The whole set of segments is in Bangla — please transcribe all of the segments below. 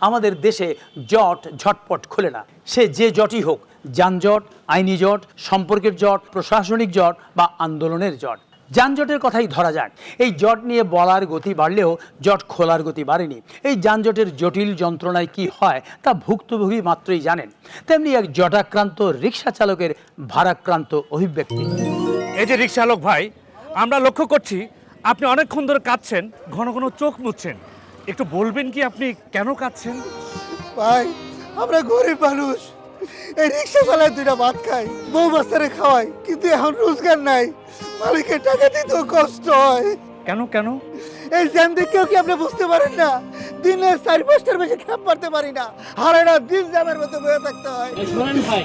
আমাদের দেশে জট ঝটপট খোলে না, সে যে জটই হোক, যানজট, আইনি জট, সম্পর্কের জট, প্রশাসনিক জট বা আন্দোলনের জট। যানজটের কথাই ধরা যাক। এই জট নিয়ে বলার গতি বাড়লেও জট খোলার গতি বাড়েনি। এই যানজটের জটিল যন্ত্রণায় কি হয় তা ভুক্তভোগী মাত্রই জানেন। তেমনি এক জটাক্রান্ত রিক্সা চালকের ভারাক্রান্ত অভিব্যক্তি। এই যে রিক্সা চালক ভাই, আমরা লক্ষ্য করছি আপনি অনেকক্ষণ ধরে কাঁদছেন, ঘন ঘন চোখ মুছছেন। একটু বলবেন কি আপনি কেন কাঁদছেন? ভাই, আমরা গরিব মানুষ, এই রিক্সা চালায় দুইটা ভাত খাই, বউ বাচ্চারে খাওয়াই, কিন্তু এখন রোজগার নাই, মালিকের টাকা দিতেও কষ্ট হয়। কেন কেন? এই জ্যাম দেখেও কি আপনি বুঝতে পারেন না? দিনে 4-5টার বেশি খ্যাপ মারতে পারি না, হারাটা দিন জ্যামের মধ্যে বয়ে থাকতে হয়। শোনেন ভাই,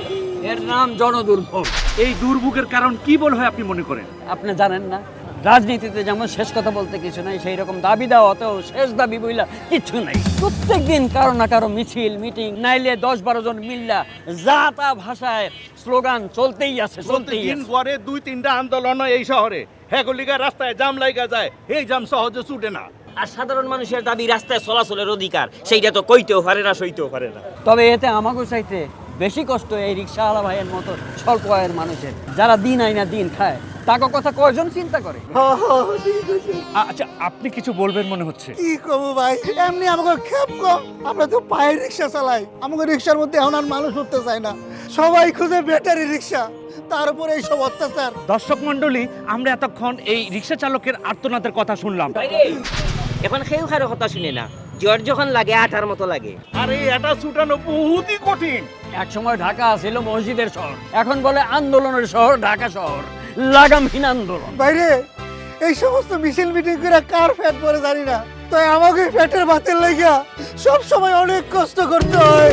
এর নাম জনদুর্ভোগ। এই দুর্ভোগের কারণ কি বলে হয় আপনি মনে করেন? আপনি জানেন না, রাজনীতিতে যেমন শেষ কথা বলতে কিছু নাই, সেই রকম দাবি দেওয়াতেও শেষ দাবি বইলা কিছু নাই। প্রত্যেক দিন কারো না কারো মিছিল, মিটিং, নাইলে 10-12 জন মিল্লা যা তা ভাষায় স্লোগান চলতেই আছে, চলতেই দিন আছে। পরে 2-3টা আন্দোলন এই শহরে, হেগলিগা রাস্তায় জাম লাগা যায়, এই জাম সহজে ছুটে না। আর সাধারণ মানুষের দাবি রাস্তায় চলাচলের অধিকার, সেইটা তো কইতেও পারে না, সইতেও পারে না। তবে এতে আমাকে চাইতে বেশি কষ্ট এই রিক্সাওয়ালা ভাইয়ের মতো স্বল্প আয়ের মানুষের, যারা দিন আইনা দিন খায়। তাকে কথা কয়জন চিন্তা করে? আচ্ছা, আপনি কিছু বলবেন মনে হচ্ছে। কি করবো ভাই, এমনি আমাকে খ্যাপ কম, আমরা তো পায়ের রিক্সা চালাই, আমাকে রিক্সার মধ্যে এখন আর মানুষ উঠতে চায় না, সবাই খুঁজে ব্যাটারি রিক্সা, তার উপরে এই সব অত্যাচার। দর্শক মন্ডলী, আমরা এতক্ষণ এই রিক্সা চালকের আর্তনাদের কথা শুনলাম। এখন কেউ কারো কথা শুনে না, জ্বর যখন লাগে আঠার মতো লাগে। আর এই এটা ছুটানো বহুতই কঠিন। এক সময় ঢাকা ছিল মসজিদের শহর, এখন বলে আন্দোলনের শহর ঢাকা শহর, লাগামহীন আন্দোলন। বাইরে এই সমস্ত মিছিল মিটিং করে কার ফ্যাট পরে জানি না, তাই আমাকে ফ্যাটের ভাতের লাগিয়া সব সময় অনেক কষ্ট করতে হয়।